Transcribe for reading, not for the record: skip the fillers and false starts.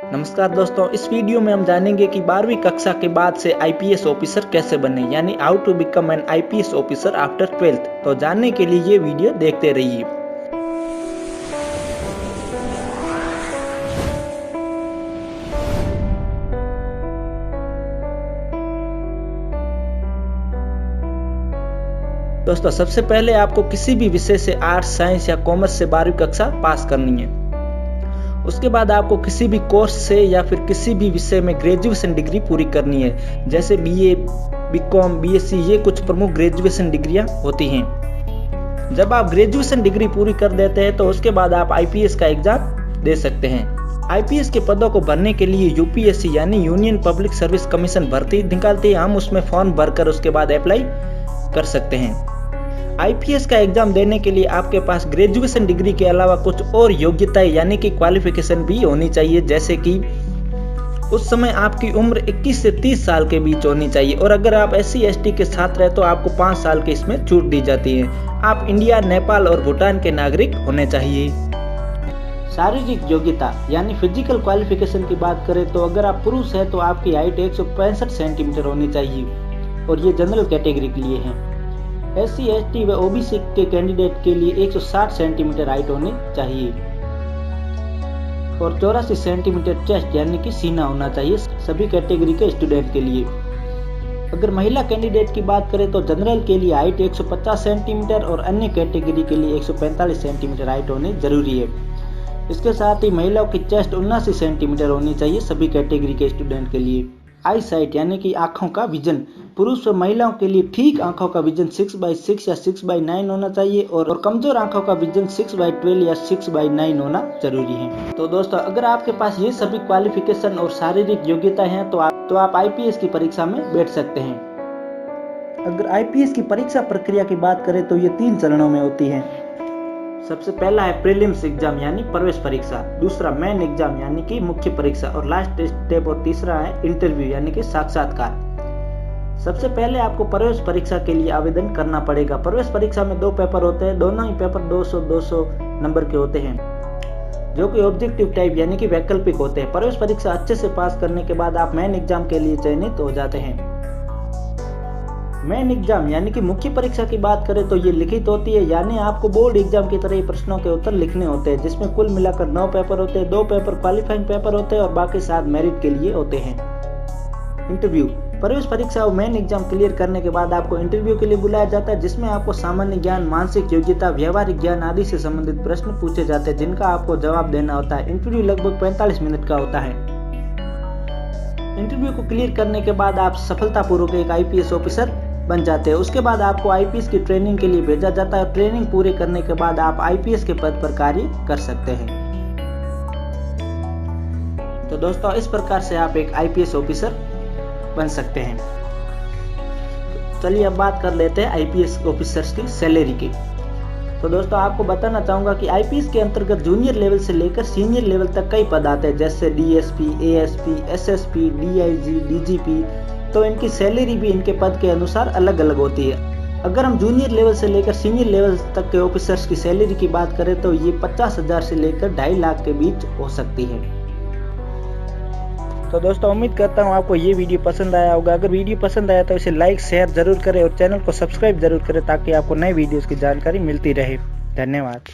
नमस्कार दोस्तों, इस वीडियो में हम जानेंगे कि 12वीं कक्षा के बाद से आईपीएस ऑफिसर कैसे बने, यानी how to become an IPS officer after 12th। तो जानने के लिए ये वीडियो देखते रहिए। दोस्तों, सबसे पहले आपको किसी भी विषय से आर्ट्स, साइंस या कॉमर्स से 12वीं कक्षा पास करनी है। उसके बाद आपको किसी भी कोर्स से या फिर किसी भी विषय में ग्रेजुएशन डिग्री पूरी करनी है, जैसे बीए, बीकॉम, बीएससी, ये कुछ प्रमुख ग्रेजुएशन डिग्रियां होती हैं। जब आप ग्रेजुएशन डिग्री पूरी कर देते हैं तो उसके बाद आप आईपीएस का एग्जाम दे सकते हैं। आईपीएस के पदों को भरने के लिए यूपीएससी यानी यूनियन पब्लिक सर्विस कमीशन भर्ती निकालती है। हम उसमें फॉर्म भरकर उसके बाद अप्लाई कर सकते हैं। आईपीएस का एग्जाम देने के लिए आपके पास ग्रेजुएशन डिग्री के अलावा कुछ और योग्यताएं यानी कि क्वालिफिकेशन भी होनी चाहिए, जैसे कि उस समय आपकी उम्र 21 से 30 साल के बीच होनी चाहिए, और अगर आप SC ST के छात्र हैं तो आपको 5 साल की इसमें छूट दी जाती है। आप इंडिया, नेपाल और भूटान के नागरिक होने चाहिए। शारीरिक योग्यता यानी फिजिकल क्वालिफिकेशन की बात करें तो अगर आप पुरुष हैं तो आपकी हाइट 165 सेंटीमीटर होनी चाहिए, और ये जनरल कैटेगरी के लिए है। SC ST व OBC के कैंडिडेट के लिए 160 सेंटीमीटर हाइट होनी चाहिए और 84 सेंटीमीटर चेस्ट यानी कि सीना होना चाहिए सभी कैटेगरी के स्टूडेंट के लिए। अगर महिला कैंडिडेट की बात करें तो जनरल के लिए हाइट 150 सेंटीमीटर और अन्य कैटेगरी के लिए 145 सेंटीमीटर हाइट होनी जरूरी है। इसके साथ ही महिलाओं की चेस्ट 79 सेंटीमीटर होनी चाहिए सभी कैटेगरी के स्टूडेंट के लिए। आई साइट यानी कि आंखों का विजन, पुरुष और महिलाओं के लिए ठीक आंखों का विजन 6/6 या 6/9 होना चाहिए, और कमजोर आंखों का विजन 6/12 या 6/9 होना जरूरी है। तो दोस्तों, अगर आपके पास ये सभी क्वालिफिकेशन और शारीरिक योग्यता है तो आप आईपीएस की परीक्षा में बैठ सकते हैं। अगर आईपीएस की परीक्षा प्रक्रिया की बात करें तो ये 3 चरणों में होती है। सबसे पहला है प्रीलिम्स एग्जाम यानी प्रवेश परीक्षा, दूसरा मेन एग्जाम यानी कि मुख्य परीक्षा, और लास्ट स्टेप और तीसरा है इंटरव्यू यानी कि साक्षात्कार। सबसे पहले आपको प्रवेश परीक्षा के लिए आवेदन करना पड़ेगा। प्रवेश परीक्षा में 2 पेपर होते हैं, दोनों ही पेपर 200 नंबर के होते हैं, जो कि ऑब्जेक्टिव टाइप यानी कि वैकल्पिक होते हैं। प्रवेश परीक्षा अच्छे से पास करने के बाद आप मेन एग्जाम के लिए चयनित हो जाते हैं। मेन एग्जाम यानी कि मुख्य परीक्षा की बात करें तो ये लिखित होती है, यानी आपको बोर्ड एग्जाम की तरह ही प्रश्नों के उत्तर लिखने होते हैं, जिसमें कुल मिलाकर 9 पेपर होते हैं। 2 पेपर क्वालिफाइंग पेपर होते हैं और बाकी 7 मेरिट के लिए होते हैं। इंटरव्यू, प्रवेश परीक्षा और मेन एग्जाम क्लियर करने के बाद आपको इंटरव्यू के लिए बुलाया जाता है, जिसमें आपको सामान्य ज्ञान, मानसिक योग्यता, व्यवहारिक ज्ञान आदि से संबंधित प्रश्न पूछे जाते हैं, जिनका आपको जवाब देना होता है। इंटरव्यू लगभग 45 मिनट का होता है। इंटरव्यू को क्लियर करने के बाद आप सफलतापूर्वक एक आईपीएस ऑफिसर बन जाते हैं। उसके बाद आपको आईपीएस की ट्रेनिंग के लिए भेजा जाता है। ट्रेनिंग पूरी करने के बाद आप आईपीएस के पद पर कार्य कर सकते हैं। तो दोस्तों, इस प्रकार से आप एक आईपीएस ऑफिसर बन सकते हैं। तो चलिए अब बात कर लेते हैं आईपीएस ऑफिसर्स की सैलरी की। तो दोस्तों, आपको बताना चाहूंगा कि आईपीएस के अंतर्गत जूनियर लेवल से लेकर सीनियर लेवल तक कई पद आते हैं, जैसे DSP, ASP, SSP, DIG, DGP. तो इनकी सैलरी भी इनके पद के अनुसार अलग अलग होती है। अगर हम जूनियर लेवल से लेकर सीनियर लेवल तक के ऑफिसर्स की सैलरी की बात करें तो ये 50,000 से लेकर 2.5 लाख के बीच हो सकती है। तो दोस्तों, उम्मीद करता हूँ आपको ये वीडियो पसंद आया होगा। अगर वीडियो पसंद आया तो इसे लाइक, शेयर जरूर करें और चैनल को सब्सक्राइब जरूर करें, ताकि आपको नए वीडियोस की जानकारी मिलती रहे। धन्यवाद।